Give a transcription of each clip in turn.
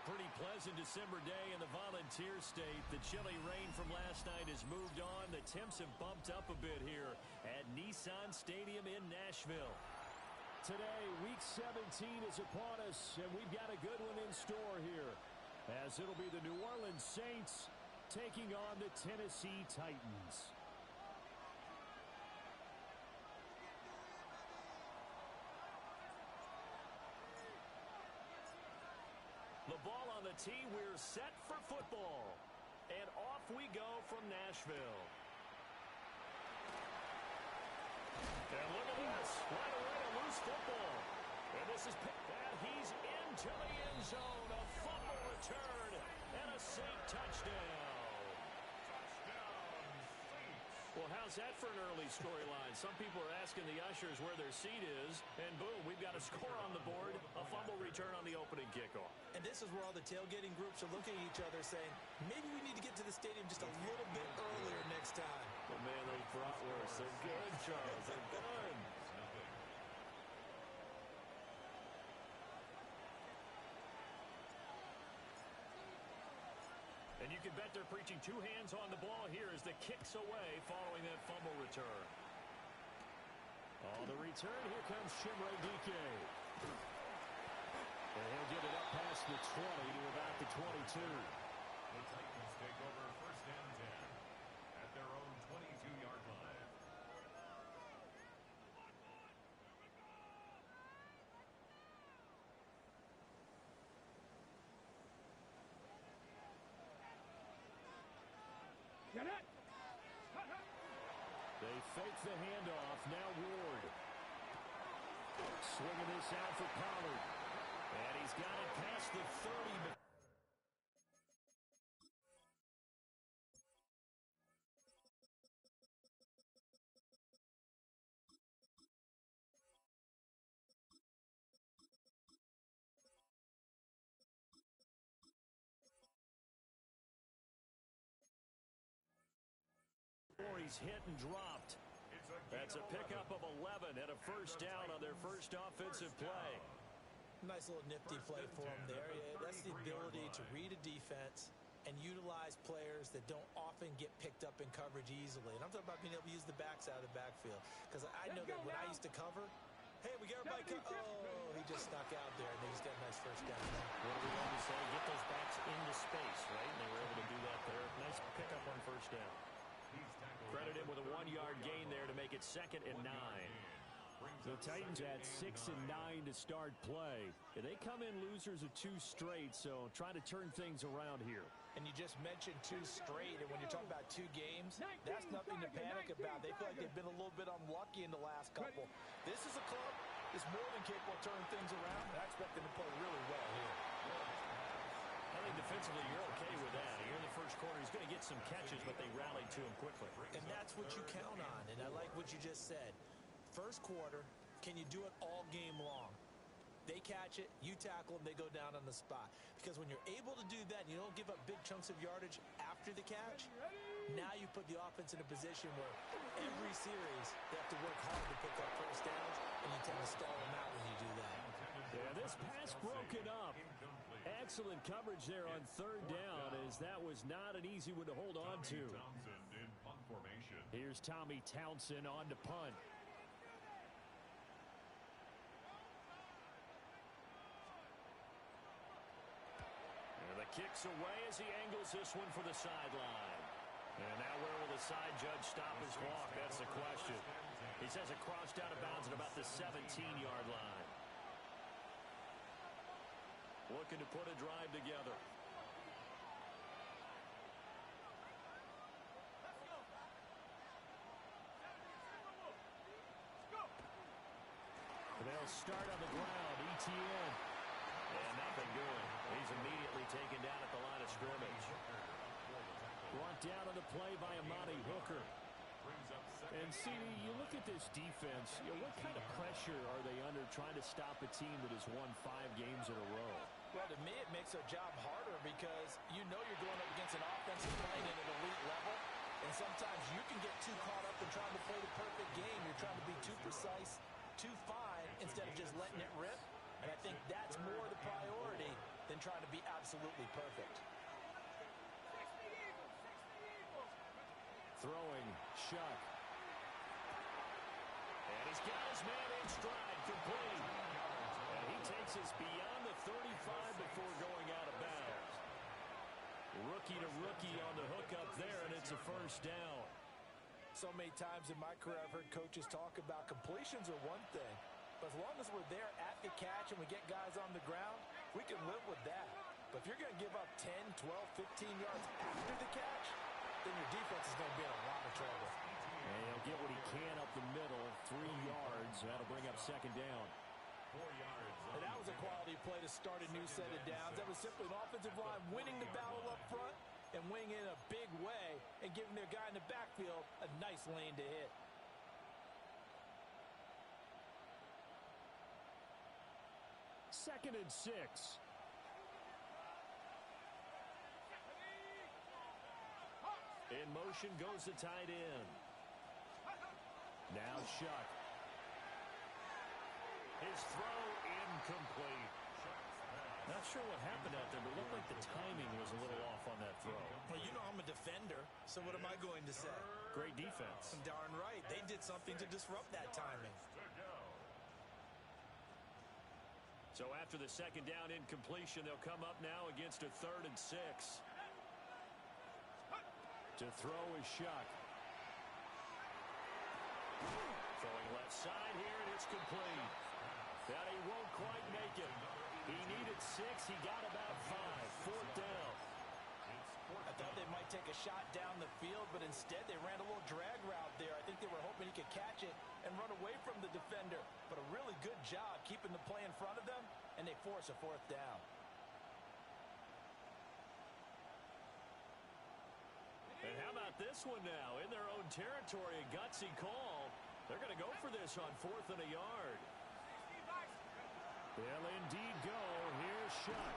pretty pleasant December day in the Volunteer State. The chilly rain from last night has moved on. The temps have bumped up a bit here at Nissan Stadium in Nashville. Today, Week 17 is upon us, and we've got a good one in store here, as it'll be the New Orleans Saints taking on the Tennessee Titans. The ball on the tee. We're set for football. And off we go from Nashville. And look at this. Right away, a loose football. And this is picked. And he's into the end zone. A fumble return. And a Saint touchdown. Well, how's that for an early storyline? Some people are asking the ushers where their seat is, and boom, we've got a score on the board, a fumble return on the opening kickoff. And this is where all the tailgating groups are looking at each other saying, maybe we need to get to the stadium just a little bit earlier next time. But man, those bratwursts, they're good, Charles, they're good. And you can bet they're preaching two hands on the ball here as the kick's away following that fumble return. Oh, the return. Here comes Chimere Dike. And he'll get it up past the 20 to about the 22. The Titans take over 1st and 10 at their own 22-yard line. Get it! They fake the handoff. Now Ward. Swinging this out for Pollard. And he's got it past the 30. He's hit and dropped. That's a pickup of 11 and a first down on their first offensive play. Nice little nifty play for him there. Yeah, that's the ability to read a defense and utilize players that don't often get picked up in coverage easily. And I'm talking about being able to use the backs out of the backfield. Because I know that when I used to cover, hey, we got everybody cover. Oh, he just snuck out there, and he's got a nice first down. What do we want to say? Get those backs into space, right? And they were able to do that there. Nice pickup on first down. Credit him with a 1-yard gain there to make it 2nd and 9. The Titans at 6 and 9 to start play. They come in losers of 2 straight, so try to turn things around here. And you just mentioned 2 straight, and when you're talking about 2 games, that's nothing to panic about. They feel like they've been a little bit unlucky in the last couple. This is a club that's more than capable of turning things around, and I expect them to play really well here. I think defensively you're okay with that. Here in the first quarter, he's going to get some catches, but they rallied to him quickly. And that's what you count on, and I like what you just said. First quarter, can you do it all game long? They catch it, you tackle them, they go down on the spot. Because when you're able to do that and you don't give up big chunks of yardage after the catch, now you put the offense in a position where every series they have to work hard to pick up first downs, and you tend to stall them out when you do that. Yeah, this pass broken up. Excellent coverage there on 3rd down, as that was not an easy one to hold on to. Here's Tommy Townsend on to punt. And the kick's away as he angles this one for the sideline. And now where will the side judge stop his walk? That's the question. He says it crossed out of bounds at about the 17-yard line. Looking to put a drive together. They'll start on the ground. ETN. And nothing good. He's immediately taken down at the line of scrimmage. Brought down on the play by Amani Hooker. And see, you look at this defense, what kind of pressure are they under trying to stop a team that has won 5 games in a row? Well, to me, it makes their job harder because you know you're going up against an offense that's playing at an elite level. And sometimes you can get too caught up in trying to play the perfect game. You're trying to be too precise, too fine, instead of just letting it rip. And I think that's more the priority than trying to be absolutely perfect. Throwing, Shuck. And he's got his man in stride, complete. And he takes us beyond the 35 before going out of bounds. Rookie to rookie on the hookup there, and it's a first down. So many times in my career I've heard coaches talk about completions are one thing, but as long as we're there at the catch and we get guys on the ground, we can live with that. But if you're going to give up 10, 12, 15 yards after the catch, then your defense is going to be in a lot of trouble. And he'll get what he can up the middle, 3 yards. That'll bring up second down. 4 yards. And that was a quality play to start a new set of downs. That was simply an offensive line winning the battle up front and winning in a big way and giving their guy in the backfield a nice lane to hit. Second and 6. In motion goes the tight end. Now Shuck. His throw incomplete. Not sure what happened out there, but it looked like the timing was a little off on that throw. Well, you know I'm a defender, so what am I going to say? Great defense. Darn right. They did something to disrupt that timing. So after the second down incompletion, they'll come up now against a 3rd and 6. To throw is Shuck. Throwing left side here, and it's complete. But he won't quite make it. He needed 6. He got about 5. 4th down. I thought they might take a shot down the field, but instead they ran a little drag route there. I think they were hoping he could catch it and run away from the defender. But a really good job keeping the play in front of them, and they force a 4th down. And how about this one now? In their own territory, a gutsy call. They're going to go for this on 4th and a yard. They'll indeed go. Here's Shuck.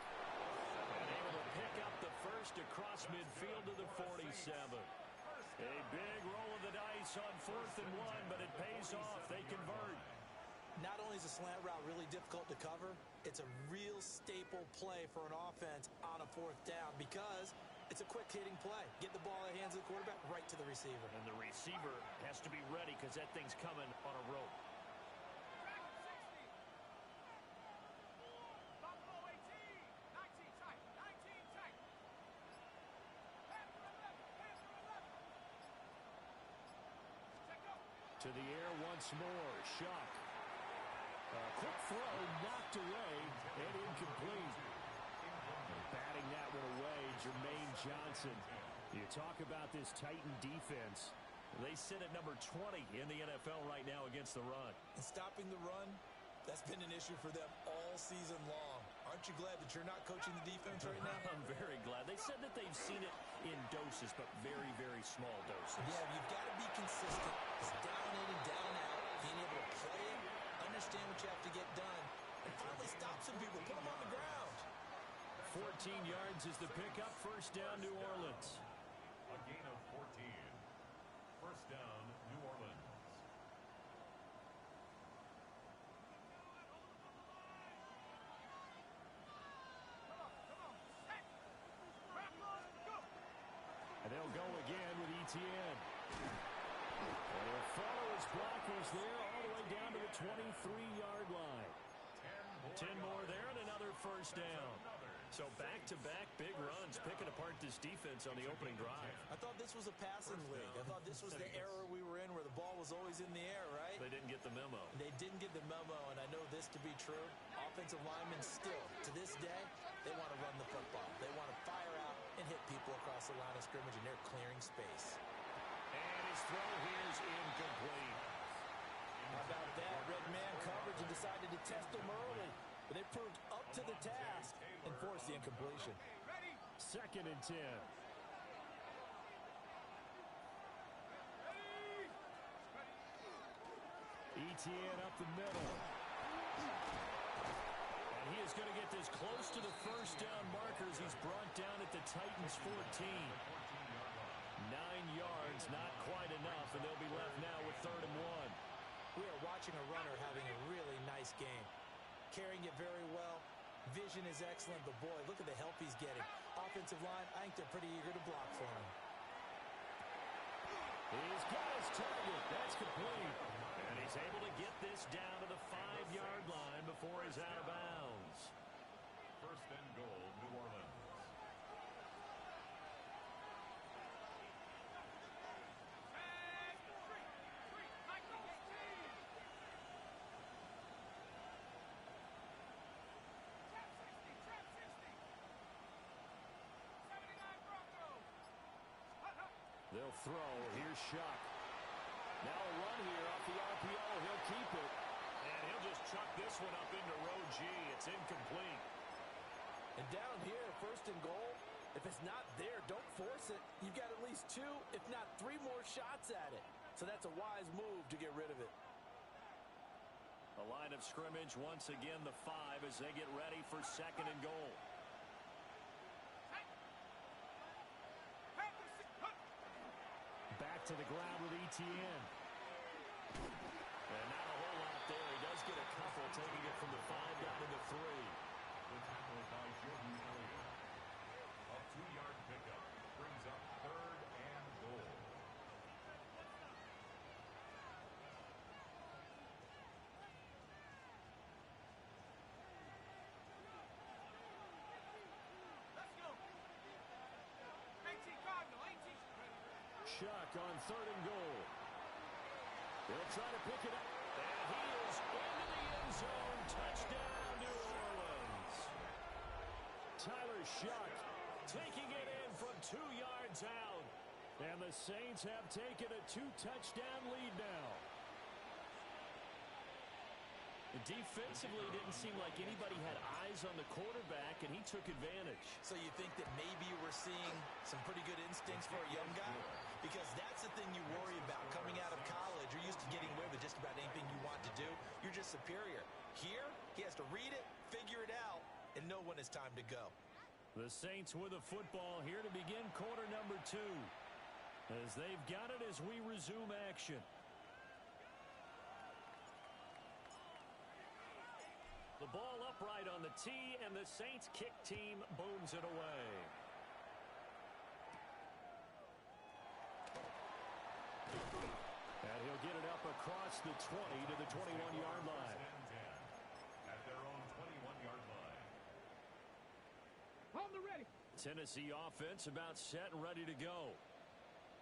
And able to pick up the first across midfield to the 47. A big roll of the dice on 4th and 1, but it pays off. They convert. Not only is a slant route really difficult to cover, it's a real staple play for an offense on a 4th down because it's a quick-hitting play. Get the ball in the hands of the quarterback right to the receiver. And the receiver has to be ready because that thing's coming on a rope. To the air once more. Shuck. Quick throw knocked away and incomplete. And batting that one away, Jermaine Johnson. You talk about this Titan defense. They sit at number 20 in the NFL right now against the run. And stopping the run, that's been an issue for them all season long. Aren't you glad that you're not coaching the defense right now? I'm very glad. They said that they've seen it in doses, but very, very small doses. Yeah, you've got to be consistent. It's down in and down out. Being able to play it, understand what you have to get done, and finally stop some people, put them on the ground. 14 yards is the pickup. First down, New Orleans. A gain of 14. First down, New Orleans. And they'll go again with Etienne. And he'll follow his blockers there all the way down to the 23-yard line. 10 more there and another first down. So back-to-back big runs, picking apart this defense on the opening drive. I thought this was a passing league. I thought this was the era we were in where the ball was always in the air, right? They didn't get the memo. They didn't get the memo, and I know this to be true. Offensive linemen still, to this day, they want to run the football. They want to fire out and hit people across the line of scrimmage, and they're clearing space. And his throw here is incomplete. How about that? Red man coverage and decided to test them early. But they proved up to the task and forced the incompletion. Second and 10. Etienne up the middle. And he is going to get this close to the first down markers. He's brought down at the Titans 14. 9 yards, not quite enough, and they'll be left now with 3rd and 1. We are watching a runner having a really nice game. Carrying it very well, Vision is excellent, but boy, look at the help he's getting. Offensive line, I think they're pretty eager to block for him. He's got his target. That's complete. And he's able to get this down to the 5-yard line before he's out of bounds. First and goal, New Orleans. They'll throw. Here's Shuck. Now a run here off the RPO. He'll keep it. And he'll just chuck this one up into row G. It's incomplete. And down here, first and goal, if it's not there, don't force it. You've got at least 2, if not 3 more shots at it. So that's a wise move to get rid of it. A line of scrimmage once again, the 5 as they get ready for second and goal. Back to the ground with Etienne. And not a whole lot there. He does get a couple, taking it from the 5 down to the 3. The tackle by Jordan Elliott. A 2-yard pickup brings up third and goal. Shuck on third and goal. They'll try to pick it up. And he is into the end zone. Touchdown, New Orleans. Tyler Shuck taking it in from 2 yards out. And the Saints have taken a 2-touchdown lead now. Defensively, it didn't seem like anybody had eyes on the quarterback, and he took advantage. So you think that maybe we're seeing some pretty good instincts for a young guy? Because that's the thing you worry about. Coming out of college, you're used to getting away with just about anything you want to do. You're just superior. Here, he has to read it, figure it out, and know when it's time to go. The Saints with the football here to begin quarter number 2. As they've got it as we resume action. The ball upright on the tee, and the Saints kick team booms it away. And he'll get it up across the 20 to the 21-yard line. At their own 21-yard line. On the ready. Tennessee offense about set and ready to go.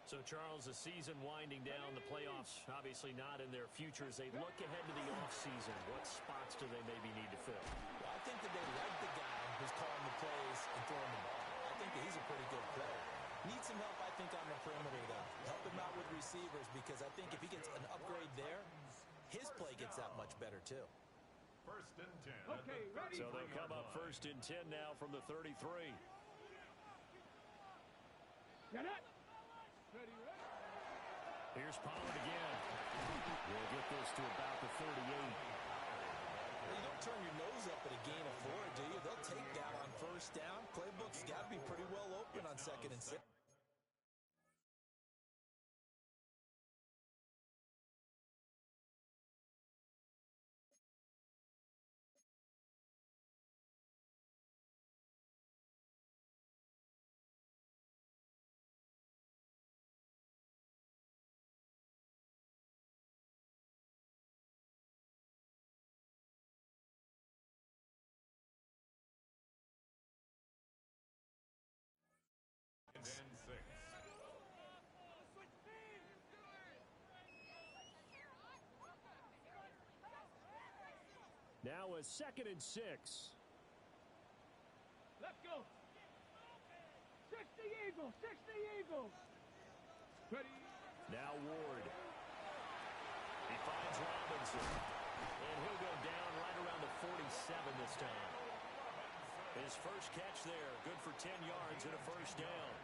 So, Charles, the season winding down, the playoffs obviously not in their future as they look ahead to the offseason. What spots do they maybe need to fill? Well, I think that they like the guy who's calling the plays and throwing the ball. I think that he's a pretty good player. Needs some help, I think, on the perimeter, though. Help him out with receivers because I think if he gets an upgrade there, his play gets that much better, too. First and 10. Okay, ready. So they'll come up first and 10 now from the 33. Get it. Ready, ready. Here's Pollard again. We'll get this to about the 38. Well, you don't turn your nose up at a gain of 4, do you? They'll take that on first down. Playbook's got to be pretty well open on second and 6. And 6. Now a second and 6. Let's go. 60 Eagles. 60 Eagles. Ready. Now Ward. He finds Robinson. And he'll go down right around the 47 this time. His first catch there. Good for 10 yards and a first down.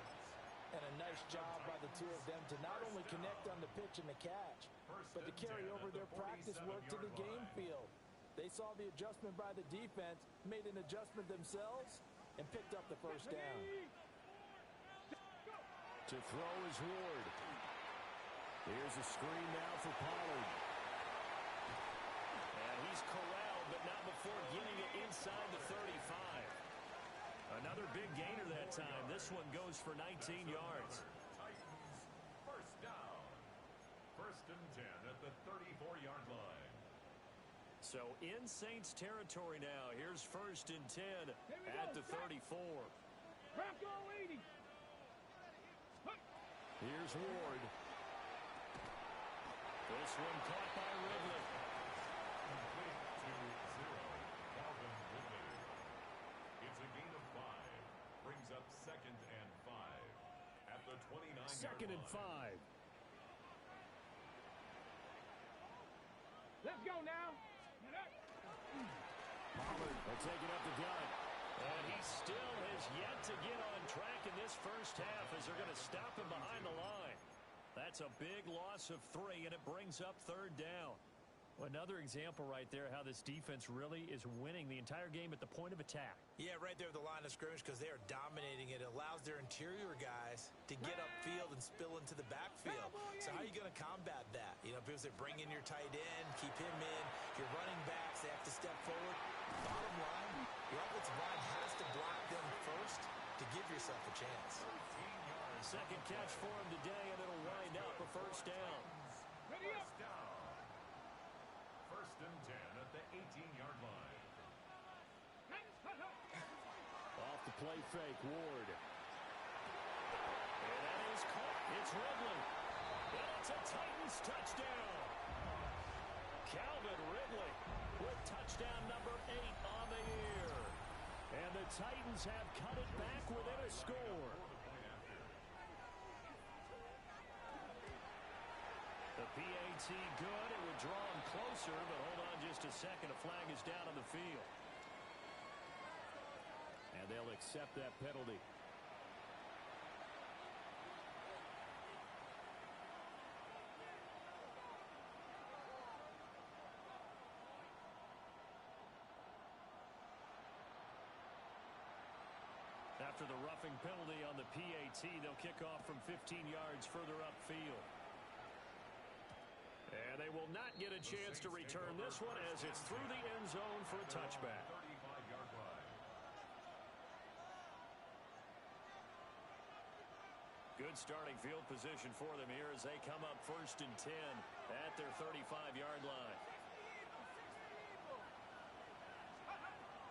And a nice job by the two of them to not only connect on the pitch and the catch, but to carry over their practice work to the game field. They saw the adjustment by the defense, made an adjustment themselves, and picked up the first down. To throw is Ward. Here's a screen now for Pollard. And he's corralled, but not before getting it inside the 35. Another big gainer that time. This one goes for 19 yards. Titans first down. First and 10 at the 34-yard line. So in Saints territory now. Here's first and 10 at the 34. Bronco 80. Here's Ward. This one caught by Ridley. Complete to 0. Calvin Ridley. It's a gain of 5. Brings up second and 5 at the 29-yard line. Second and 5. Let's go now. Pollard will take it up the gut. And he still has yet to get on track in this first half as they're going to stop him behind the line. That's a big loss of 3, and it brings up third down. Another example right there how this defense really is winning the entire game at the point of attack. Yeah, right there at the line of scrimmage because they are dominating it. It allows their interior guys to get upfield and spill into the backfield. So how are you going to combat that? You know, because they bring in your tight end, keep him in. Your running backs, they have to step forward. Bottom line, your offensive line has to block them first to give yourself a chance. Second catch for him today, and it'll wind up a first down. Ready up. First down. First and 10 at the 18-yard line. Off the play fake, Ward. And that is caught. It's Ridley. And it's a Titans touchdown. Calvin Ridley with touchdown number 8 on the year. And the Titans have cut it back within a score. The PAT good. It would draw him closer, but hold on just a second. A flag is down on the field. And they'll accept that penalty. After the roughing penalty on the PAT, they'll kick off from 15 yards further upfield. And they will not get a chance to return this one as it's through the end zone for a touchback. 35-yard line. Good starting field position for them here as they come up first and 10 at their 35-yard line.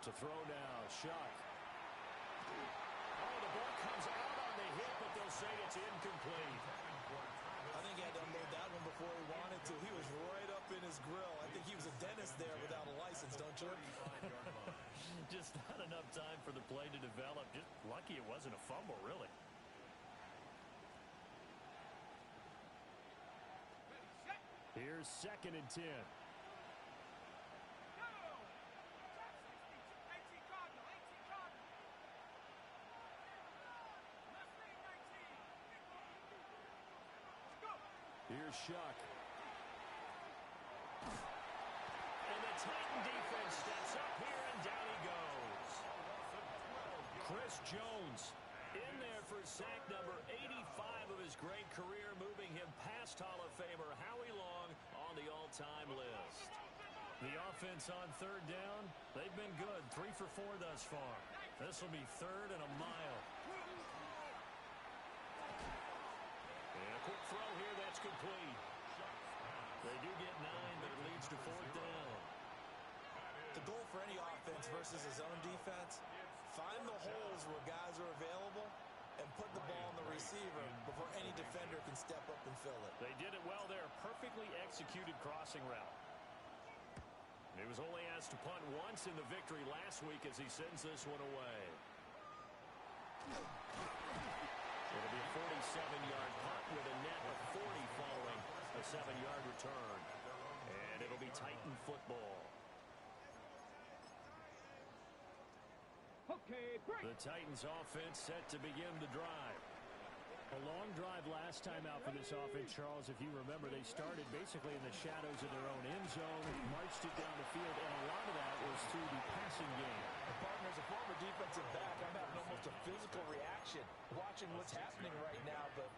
To throw now, Shuck. Oh, the ball comes out on the hit, but they'll say it's incomplete. I think he had to unload that one before he wanted to. He was right up in his grill. I think he was a dentist there without a license, don't you? Just not enough time for the play to develop. Just lucky it wasn't a fumble, really. Here's second and 10. Here's Shuck. And the Titan defense steps up here, and down he goes. Chris Jones in there for sack number 85 of his great career, moving him past Hall of Famer Howie Long on the all-time list. The offense on third down, they've been good. 3 for 4 thus far. This will be third and a mile. And a quick throw here, that's complete. They do get 9, but it leads to fourth down. The goal for any offense versus his own defense, find the holes where guys are available and put the ball on the receiver before any defender can step up and fill it. They did it well there. Perfectly executed crossing route. He was only asked to punt once in the victory last week as he sends this one away. It'll be a 47-yard punt with a net of 40 following a 7-yard return. And it'll be Titan football. Okay, break. The Titans offense set to begin the drive. A long drive last time out for this offense, Charles. If you remember, they started basically in the shadows of their own end zone, marched it down the field, and a lot of that was through the passing game. And partner, as a former defensive back, I'm having almost a physical reaction watching what's happening right now. But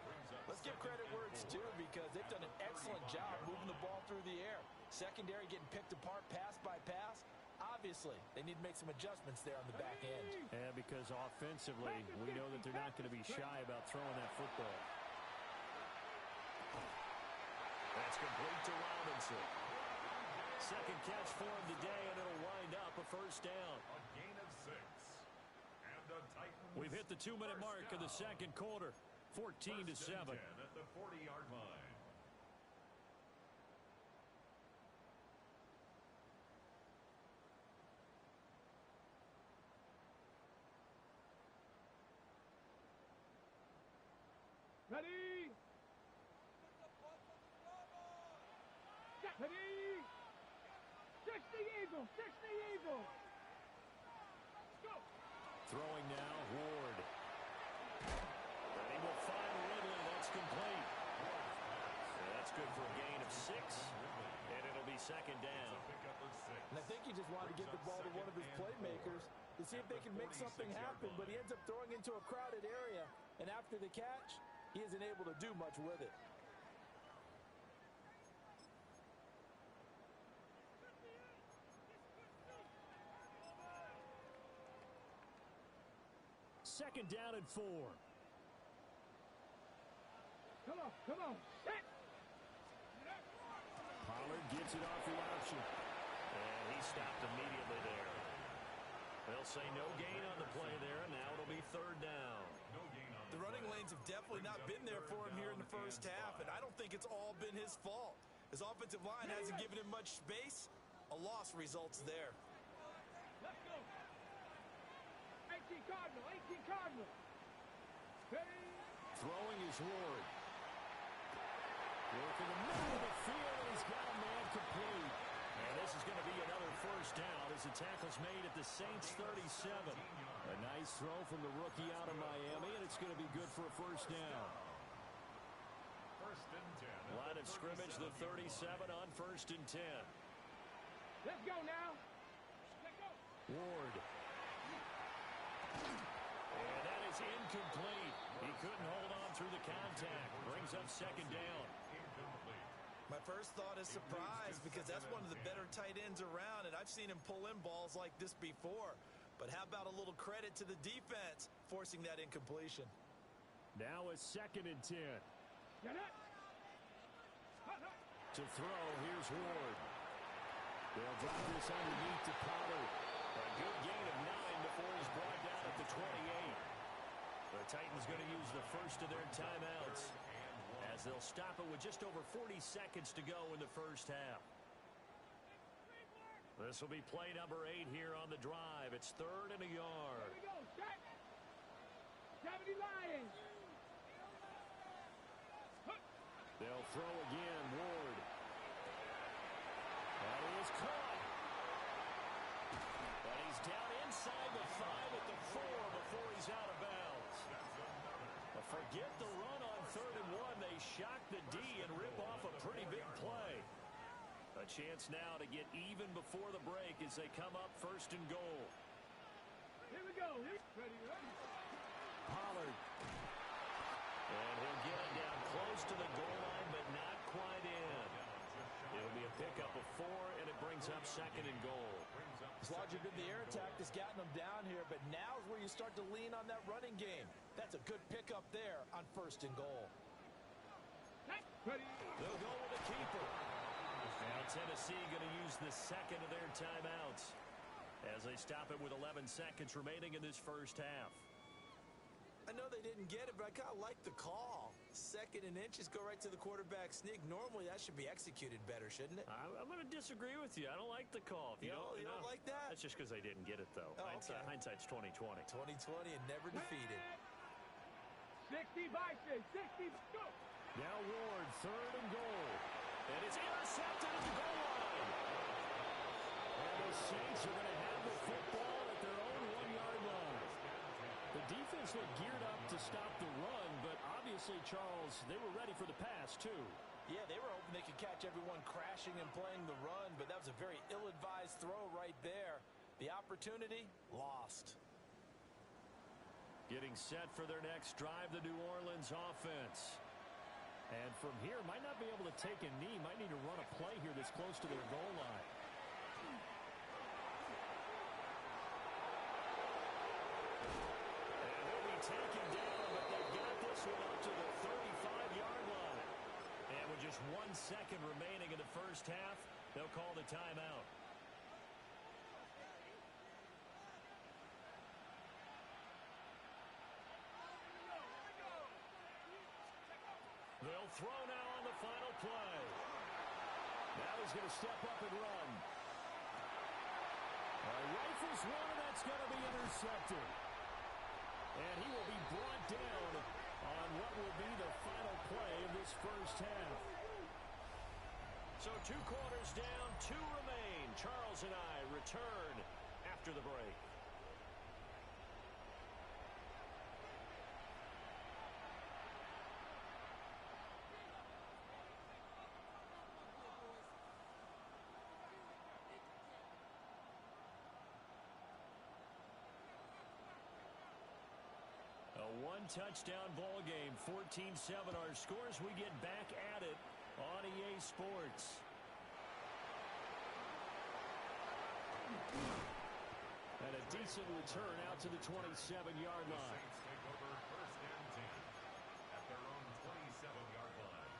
let's give credit where it's due because they've done an excellent job moving the ball through the air. Secondary getting picked apart pass by pass. Obviously, obviously, they need to make some adjustments there on the back end. Yeah, because offensively, we know that they're not going to be shy about throwing that football. That's complete to Robinson. Second catch for him today, and it'll wind up a first down. A gain of 6. And the Titans. We've hit the 2-minute mark of the second quarter. 14-7. At the 40-yard line. Ready? Ready? 60 Eagles, 60 Eagles. Go. Throwing now, Ward. And he will find Ridley. That's complete. And that's good for a gain of 6. And it'll be second down. And I think he just wanted to get the ball to one of his playmakers to see if they can make something happen, but he ends up throwing into a crowded area. And after the catch, he isn't able to do much with it. Second down and 4. Come on. Set. Pollard gets it off the option. And he stopped immediately there. They'll say no gain on the play there, and now it'll be third down. The running lanes have definitely not been there for him here in the first half, and I don't think it's all been his fault. His offensive line hasn't given him much space. A loss results there. Let's go. 18 Cardinal. Ready? Throwing is Ward. Working the middle of the field, and he's got a man complete. And this is going to be another first down as the tackle's made at the Saints 37. A nice throw from the rookie out of Miami, and it's going to be good for a first down. First and 10. Line of scrimmage, the 37 on first and 10. Let's go now. Let's go. Ward. And that is incomplete. He couldn't hold on through the contact. Brings up second down. My first thought is surprise because that's one of the better tight ends around, and I've seen him pull in balls like this before. But how about a little credit to the defense forcing that incompletion? Now a second and 10. Get it. To throw, here's Ward. They'll drop this underneath to Pollard. A good gain of 9 before he's brought down at the 28. The Titans going to use the first of their timeouts as they'll stop it with just over 40 seconds to go in the first half. This will be play number 8 here on the drive. It's third and a yard. Here we go. Set. 70 Lions. They'll throw again. Ward. That is caught. But he's down inside the 5 at the 4 before he's out of bounds. Forget the run on third and 1. They shock the D and rip off a pretty big play. A chance now to get even before the break as they come up first and goal. Here we go. Ready. Pollard. And he'll get it down close to the goal line, but not quite in. It'll be a pickup of 4, and it brings up second and goal. His logic in the air attack has gotten him down here, but now is where you start to lean on that running game. That's a good pickup there on first and goal. Ready. They'll go with a keeper. Now Tennessee going to use the second of their timeouts as they stop it with 11 seconds remaining in this first half. I know they didn't get it, but I kind of like the call. Second and inches, go right to the quarterback sneak. Normally, that should be executed better, shouldn't it? I'm going to disagree with you. I don't like the call. You don't like that? That's just because they didn't get it, though. Oh, okay. Hindsight's 20/20. 2020 and never defeated. 60 Bison. 60. Go. Now Ward, third and goal. And it's intercepted at the goal line. And the Saints are going to have the football at their own 1-yard line. The defense looked geared up to stop the run, but obviously, Charles, they were ready for the pass, too. Yeah, they were hoping they could catch everyone crashing and playing the run, but that was a very ill-advised throw right there. The opportunity, lost. Getting set for their next drive, the New Orleans offense. And from here, might not be able to take a knee. Might need to run a play here that's close to their goal line. just 1 second remaining in the first half. They'll call the timeout. They'll throw now on the final play. Now he's going to step up and run. Rifles one, and that's going to be intercepted. And he will be brought down on what will be the final play of this first half. So 2 quarters down, 2 remain. Charles and I return after the break. A 1-touchdown ball game, 14-7 our scores. We get back at it on EA Sports. And a decent return out to the 27-yard line. The Saints take over 1st and 10 at their own 27-yard line.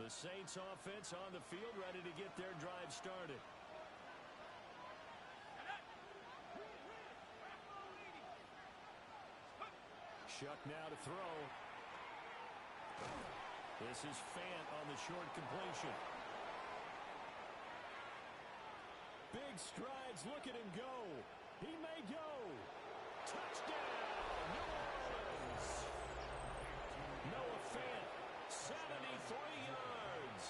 The Saints offense on the field, ready to get their drive started. Shuck now to throw. This is Fant on the short completion. Big strides, look at him go. He may go. Touchdown, New Orleans. Noah Fant, 73 yards.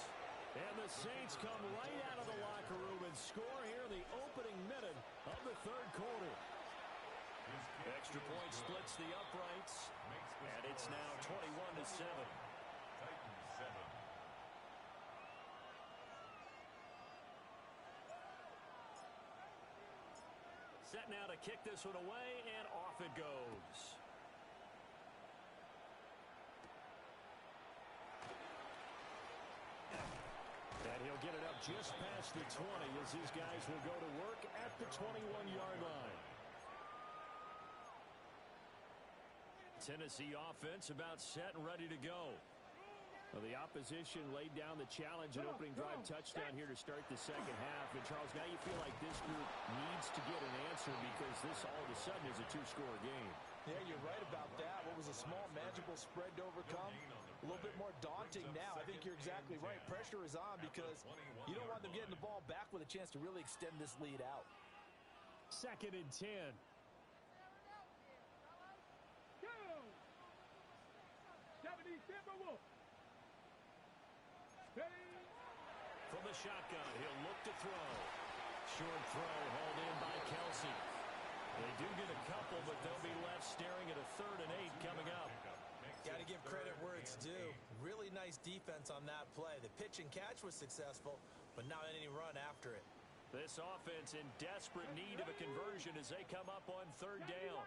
And the Saints come right out of the locker room and score here in the opening minute of the third quarter. Extra point splits the uprights, and it's now 21-7. Titans 7. Set now to kick this one away, and off it goes. And he'll get it up just past the 20 as these guys will go to work at the 21-yard line. Tennessee offense about set and ready to go. Well, the opposition laid down the challenge and opening drive touchdown here to start the second half. And, Charles, now you feel like this group needs to get an answer because this all of a sudden is a 2-score game. Yeah, you're right about that. What was a small, manageable spread to overcome, a little bit more daunting now. I think you're exactly right. Pressure is on because you don't want them getting the ball back with a chance to really extend this lead out. 2nd and 10. From the shotgun, he'll look to throw. Short throw hauled in by Kelsey. They do get a couple, but they'll be left staring at a 3rd and 8 coming up. Got to give credit where it's due. Really nice defense on that play. The pitch and catch was successful, but not any run after it. This offense in desperate need of a conversion as they come up on 3rd down.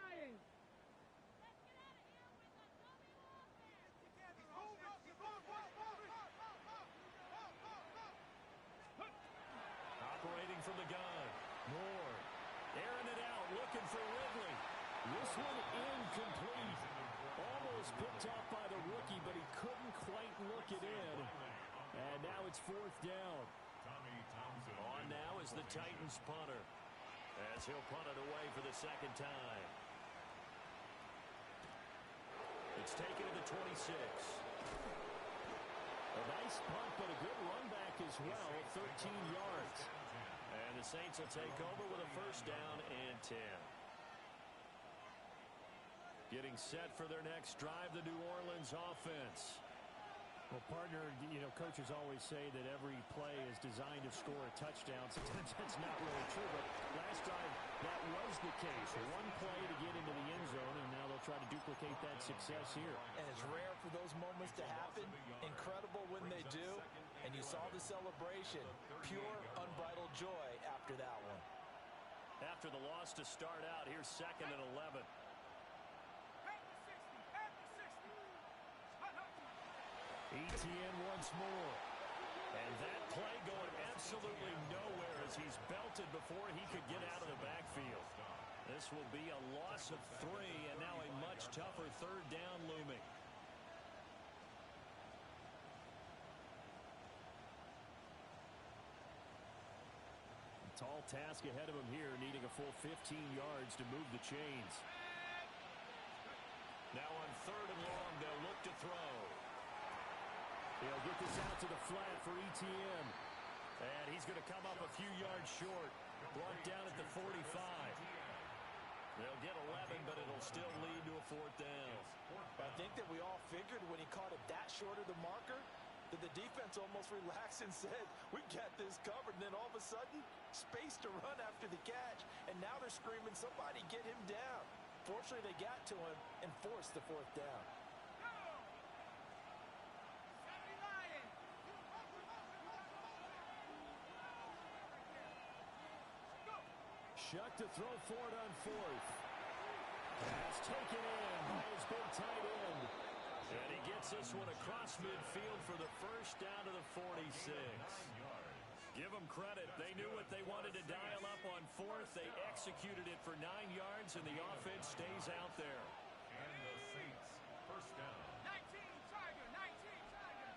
Operating from the gun. Moore. Airing it out, looking for Ridley. This one incomplete. Almost picked off by the rookie, but he couldn't quite look it in. And now it's 4th down. On now is the Titans punter, as he'll punt it away for the 2nd time. It's taken to the 26. A nice punt, but a good run back as well, 13 yards. And the Saints will take over with a 1st down and 10. Getting set for their next drive, the New Orleans offense. Well, partner, coaches always say that every play is designed to score a touchdown. Sometimes that's not really true, but last drive, that was the case. One play to get into the end zone, and now they'll try to duplicate that success here. And it's rare for those moments to happen. Incredible when they do. And you saw the celebration. Pure, unbridled joy after that one. After the loss to start out, here's 2nd and 11. ETN once more. And that play going absolutely nowhere as he's belted before he could get out of the backfield. This will be a loss of 3, and now a much tougher third down looming. Tall task ahead of him here, needing a full 15 yards to move the chains. Now on 3rd and long, they'll look to throw. He'll get this out to the flat for ETN. And he's going to come up a few yards short. Brought down at the 45. They'll get 11, but it'll still lead to a 4th down. I think that we all figured when he caught it that short of the marker that the defense almost relaxed and said, we got this covered. And then all of a sudden, space to run after the catch. And now they're screaming, somebody get him down. Fortunately, they got to him and forced the 4th down. Shuck to throw for it on 4th. Pass taken in by his big tight end. And he gets this one across midfield for the first down to the 46. Give them credit. They knew what they wanted to dial up on 4th. They executed it for 9 yards, and the offense stays out there. And the Saints, first down. 19 Tiger, 19 Tiger.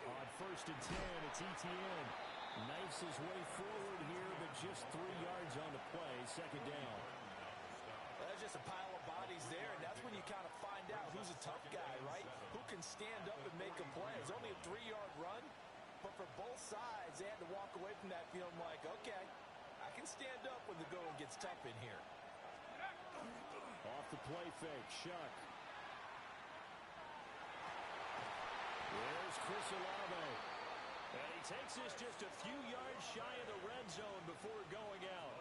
On 1st and 10, it's ETN. Knifes his way forward here, but just 3 yards on the play. 2nd down. That's just a pile of bodies there, and that's when you kind of find out who's a tough guy, right? Who can stand up and make a play. It's only a 3-yard run, but for both sides, they had to walk away from that feeling like, okay, I can stand up when the going gets tough in here. Off the play fake, Shuck. There's Chris Olave. And he takes this just a few yards shy of the red zone before going out.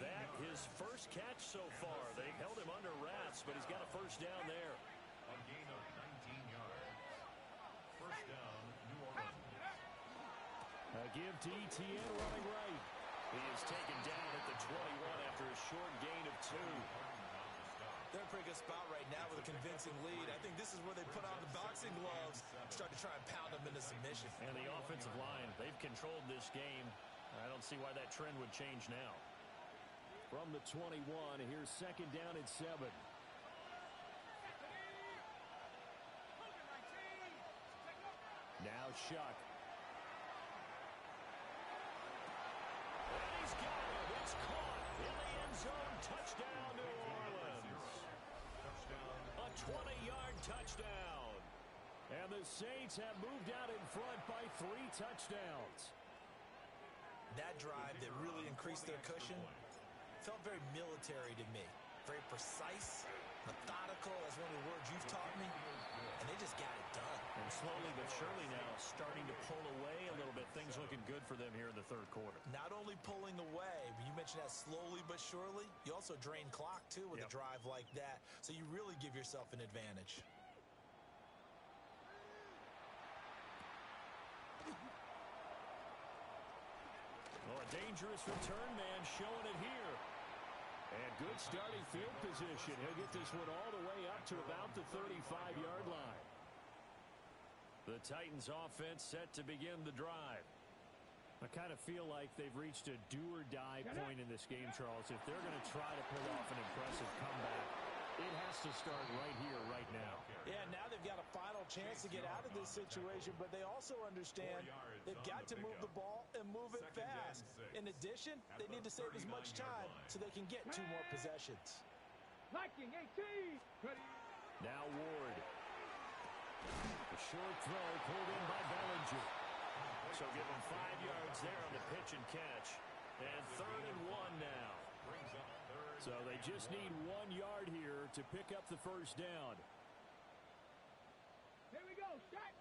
That his first catch so far. They've held him under wraps, but he's got a first down there. A gain of 19 yards. First down, New Orleans. A give to ETN running right. He is taken down at the 21 after a short gain of 2. They're in a pretty good spot right now with a convincing lead. I think this is where they put on the boxing gloves and start to try and pound them into submission. And the offensive line, they've controlled this game. I don't see why that trend would change now. From the 21, here's 2nd down and 7. Now Shuck. And he's got it. It's caught in the end zone. Touchdown, New Orleans. A 20-yard touchdown. And the Saints have moved out in front by 3 touchdowns. That drive that really increased their cushion felt very military to me. Very precise, methodical, that's one of the words you've taught me. And they just got it done. And slowly but surely now starting to pull away a little bit. Things looking good for them here in the 3rd quarter. Not only pulling away, but you mentioned that slowly but surely. You also drain clock, too, with a drive like that. So you really give yourself an advantage. Well, a dangerous return man showing it here. And good starting field position. He'll get this one all the way up to about the 35-yard line. The Titans offense set to begin the drive. I kind of feel like they've reached a do-or-die point in this game, Charles. If they're going to try to pull off an impressive comeback, it has to start right here, right now. Yeah, now they've got a final chance to get out of this situation, but they also understand they've got to move the ball and move it fast. In addition, they need to save as much time so they can get 2 more possessions. Liking 18. Ready. Now Ward. A short throw pulled in by Bellinger. So give him 5 yards there on the pitch and catch. And 3rd and 1 now. So they just need 1 yard here to pick up the first down. Here we go. Shot.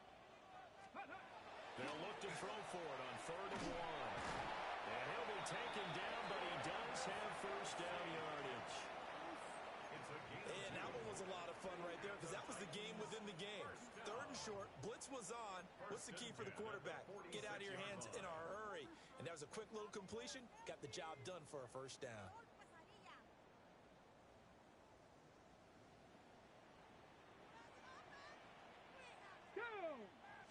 They'll look to throw for it on 3rd and 1. And he'll be taken down, but he does have first down yardage. And that one was a lot of fun right there because that was the game within the game. 3rd and short, blitz was on. What's the key for the quarterback? Get out of your hands in a hurry. And that was a quick little completion. Got the job done for a first down. Go.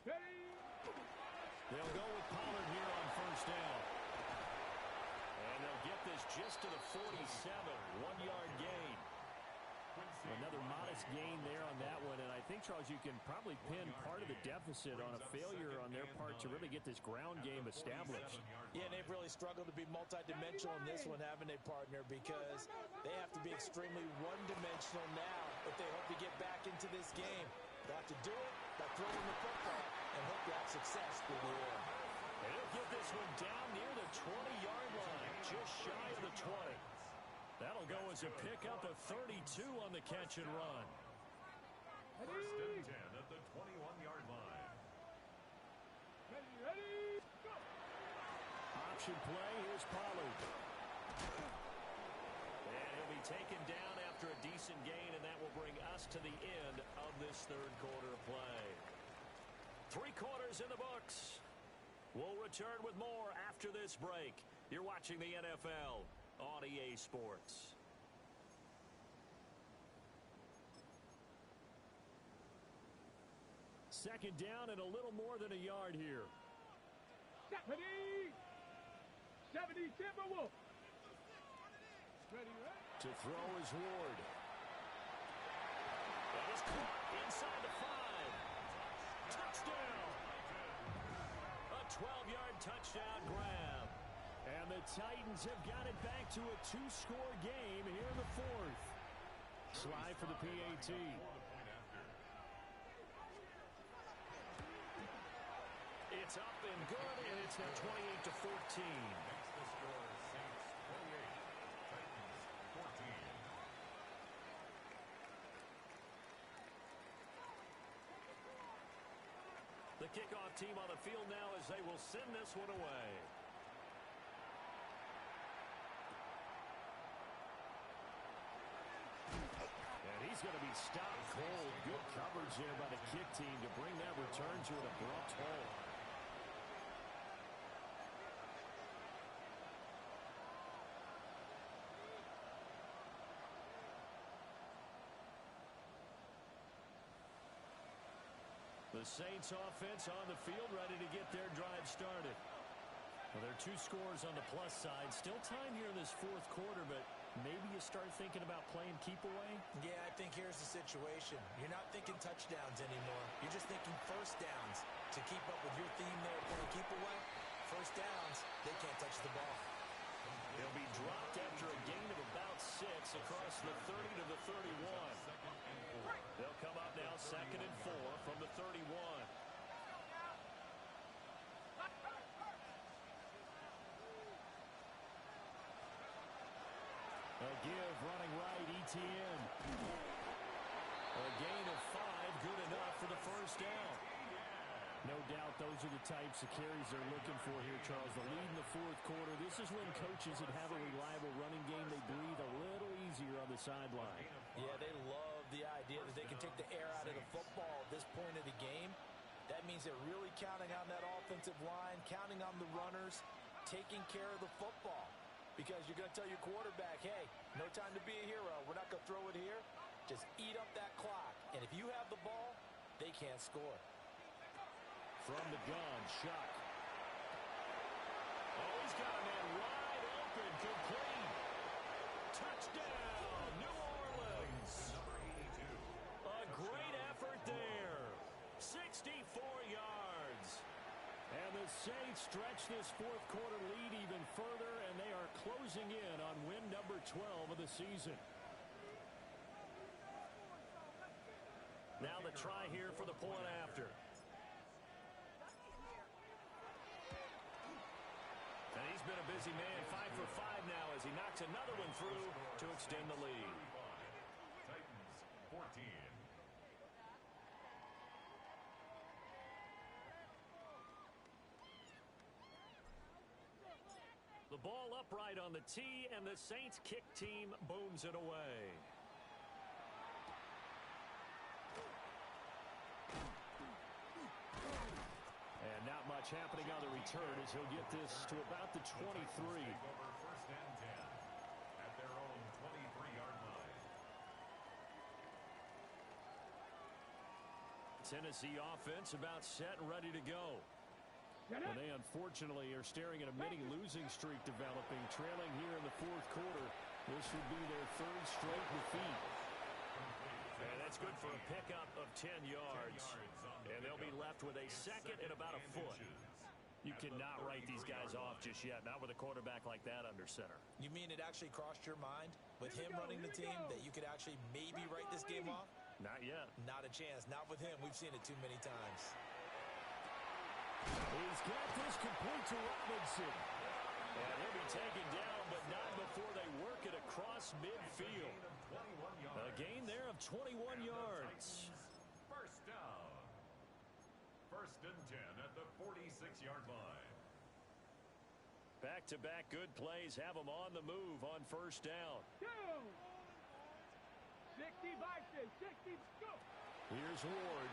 Ready. They'll go with Pollard here on first down. just to the 47, 1-yard gain. Another modest gain there on that one, and I think, Charles, you can probably pin part of the deficit on a failure on their part to really get this ground game established. Yeah, and they've really struggled to be multidimensional in this one, haven't they, partner? Because they have to be extremely one-dimensional now if they hope to get back into this game. They'll have to do it by throwing the football and hope to have success through the air. And he'll get this one down near the 20-yard line, just shy of the 20. That'll go as a pickup of 32 on the catch and run. First and 10 at the 21-yard line. Ready, go! Option play, here's Pollard. And he'll be taken down after a decent gain, and that will bring us to the end of this third quarter of play. 3 quarters in the books. We'll return with more after this break. You're watching the NFL on EA Sports. Second down and a little more than a yard here. 70 Timberwolves. Ready, right? To throw is Ward. That is caught inside the 5. Touchdown. A 12-yard touchdown grab. And the Titans have got it back to a 2-score game here in the 4th. Slide for the PAT. It's up and good, and it's now 28-14. Makes the score Saints 28, Titans 14. The kickoff team on the field now as they will send this one away. And he's going to be stopped cold. Good coverage there by the kick team to bring that return to an abrupt halt. The Saints offense on the field ready to get their drive started. Well, there are 2 scores on the plus side. Still time here in this 4th quarter, but maybe you start thinking about playing keep away? Yeah, I think here's the situation. You're not thinking touchdowns anymore. You're just thinking first downs. To keep up with your theme there, playing keep away, first downs, they can't touch the ball. They'll be dropped after a gain of about 6 across the 30 to the 31. They'll come up now 2nd and 4 from the 31. A give running right, ETN. A gain of 5, good enough for the first down. No doubt those are the types of carries they're looking for here, Charles. The lead in the 4th quarter. This is when coaches that have a reliable running game, they breathe a little easier on the sideline. Yeah, they love the idea that they can take the air out of the football at this point of the game. That means they're really counting on that offensive line, counting on the runners, taking care of the football. Because you're going to tell your quarterback, hey, no time to be a hero. We're not going to throw it here. Just eat up that clock. And if you have the ball, they can't score. From the gun, Shuck. Oh, he's got a man wide open, complete. Touchdown, New Orleans. A great effort there. 64 yards. And the Saints stretch this 4th quarter lead even further, and they are closing in on win number 12 of the season. Now the try here for the point after. And he's been a busy man, 5 for 5 now as he knocks another one through to extend the lead. Titans 14. The ball upright on the tee, and the Saints kick team booms it away. And not much happening on the return as he'll get this to about the 23. Take over first and 10 at their own 23-yard line. Tennessee offense about set and ready to go. And they unfortunately are staring at a mini losing streak developing, trailing here in the fourth quarter. This would be their third straight defeat. And that's good for a pickup of 10 yards. And they'll be left with a second and about a foot. You cannot write these guys off just yet, not with a quarterback like that under center. You mean it actually crossed your mind with him running the team that you could actually maybe write this game off? Not yet. Not a chance. Not with him. We've seen it too many times. He's got this complete to Robinson. And he'll be taken down, but not before they work it across midfield. A gain there of 21 yards. First down. First and 10 at the 46-yard line. Back-to-back good plays have them on the move on first down. 60 Vikings, 60, go. Here's Ward.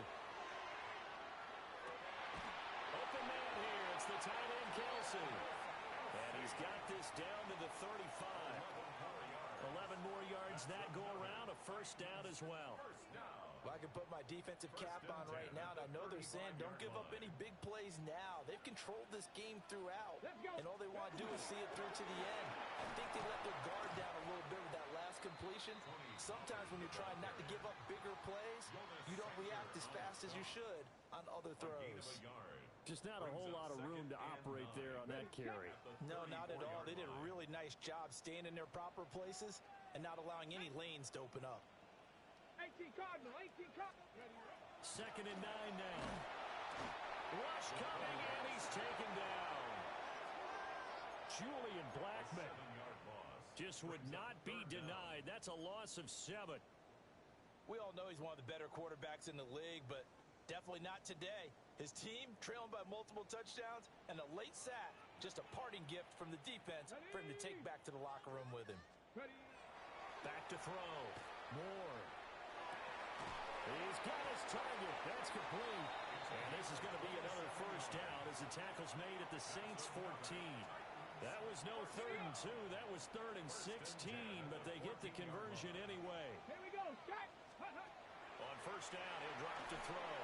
Open man here. It's the tight end, Kelsey. And he's got this down to the 35. 11 more yards that go around. A first down as well. Well, I can put my defensive cap on right now, and I know they're saying don't give up any big plays now. They've controlled this game throughout, and all they want to do is see it through to the end. I think they let their guard down a little bit with that last completion. Sometimes when you're trying not to give up bigger plays, you don't react as fast as you should on other throws. Just not a whole lot of room to operate there on that carry. No, not at all. They did a really nice job staying in their proper places and not allowing any lanes to open up. 18 Cardinal, 18 Cardinal. Second and 9 now. Rush coming, and he's taken down. Julian Blackman just would not be denied. That's a loss of 7. We all know he's one of the better quarterbacks in the league, but definitely not today. His team trailing by multiple touchdowns and a late sack. Just a parting gift from the defense for him to take back to the locker room with him. Back to throw. Moore. He's got his target. That's complete. And this is going to be another first down as the tackle's made at the Saints 14. That was no 3rd and 2. That was 3rd and 16, but they get the conversion anyway. Here we go, Scott. On first down, he'll drop to throw.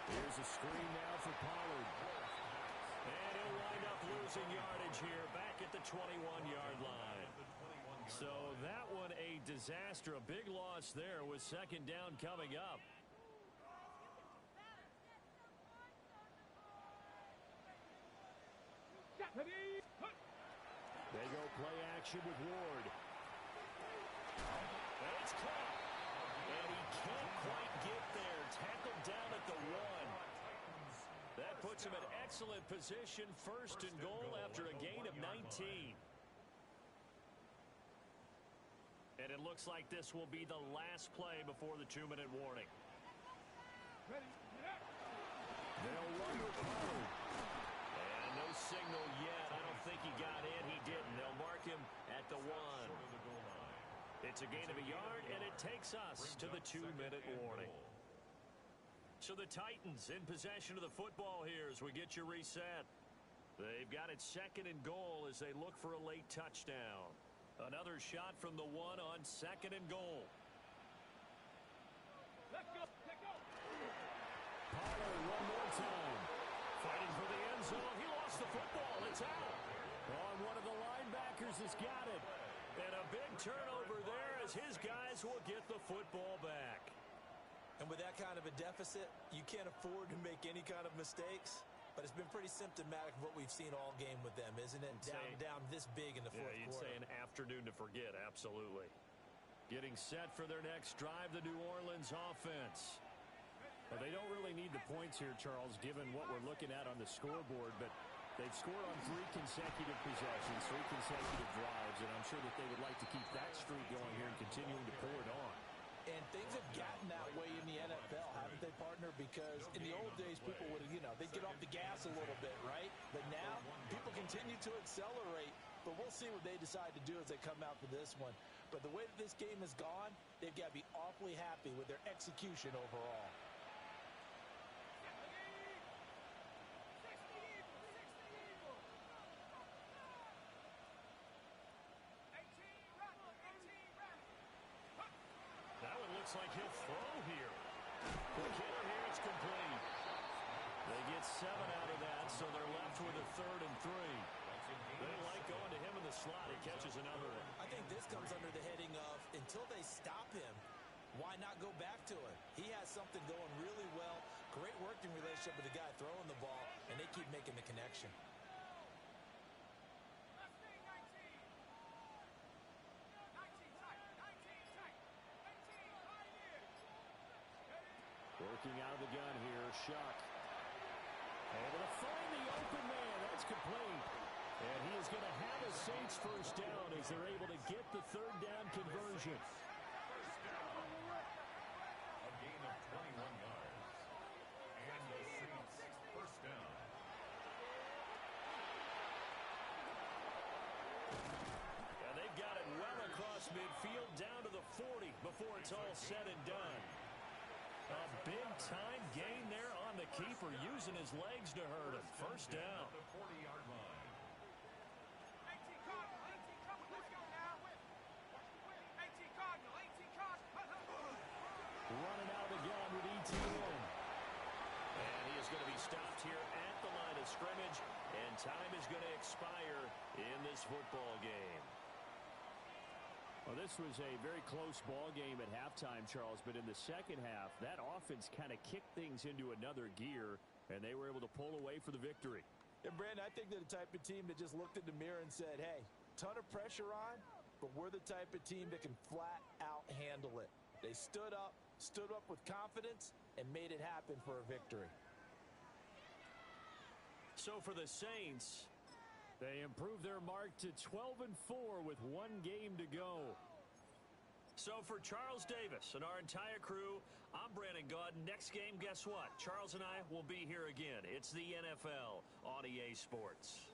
Here's a screen now for Pollard. And he'll wind up losing yardage here back at the 21-yard line. So that one a disaster, a big loss there with second down coming up. They go play action with Ward. And it's caught. And he can't quite get there. Tackled down at the 1. That puts him in excellent position, first and goal after a gain of 19. And it looks like this will be the last play before the 2-minute warning. They'll run with Pollard. And no signal yet. I don't think he got in. He didn't. They'll mark him at the 1. It's a gain of a yard, and it takes us to the 2-minute warning. So the Titans in possession of the football here as we get your reset. They've got it second and goal as they look for a late touchdown. Another shot from the 1 on second and goal. Let's go, let's go. Pollard one more time. Fighting for the end zone. He lost the football. It's out. One of the linebackers has got it. And a big turnover there as his guys will get the football back. And with that kind of a deficit, you can't afford to make any kind of mistakes. But it's been pretty symptomatic of what we've seen all game with them, isn't it? Down this big in the fourth quarter. You'd say an afternoon to forget, absolutely. Getting set for their next drive, the New Orleans offense. Well, they don't really need the points here, Charles, given what we're looking at on the scoreboard. But they've scored on 3 consecutive possessions, 3 consecutive drives. And I'm sure that they would like to keep that streak going here and continuing to pour it on. And things have gotten that way in the NFL, haven't they, partner? Because in the old days, people would, they'd get off the gas a little bit, right? But now, people continue to accelerate. But we'll see what they decide to do as they come out for this one. But the way that this game has gone, they've got to be awfully happy with their execution overall. Looks like he'll throw here. The killer here, it's complete. They get 7 out of that, so they're left with a 3rd and 3. They like going to him in the slot. He catches another one. I think this comes under the heading of until they stop him, why not go back to him? He has something going really well. Great working relationship with the guy throwing the ball, and they keep making the connection. Working out of the gun here, Shuck. Able to find the open man. That's complete. And he is going to have a Saints first down as they're able to get the 3rd down conversion. A gain of 21 yards. And the Saints first down. And they've got it well across midfield down to the 40 before it's all said and done. A big-time gain there on the keeper, using his legs to hurt him. First down. The 40-yard line. Running out of the gun with ETN. And he is going to be stopped here at the line of scrimmage, and time is going to expire in this football game. Well, this was a very close ball game at halftime, Charles, but in the second half, that offense kind of kicked things into another gear, and they were able to pull away for the victory. And, Brandon, I think they're the type of team that just looked in the mirror and said, hey, ton of pressure on, but we're the type of team that can flat out handle it. They stood up with confidence, and made it happen for a victory. So for the Saints, they improved their mark to 12-4 with 1 game to go. So for Charles Davis and our entire crew, I'm Brandon Gaudin. Next game, guess what? Charles and I will be here again. It's the NFL on EA Sports.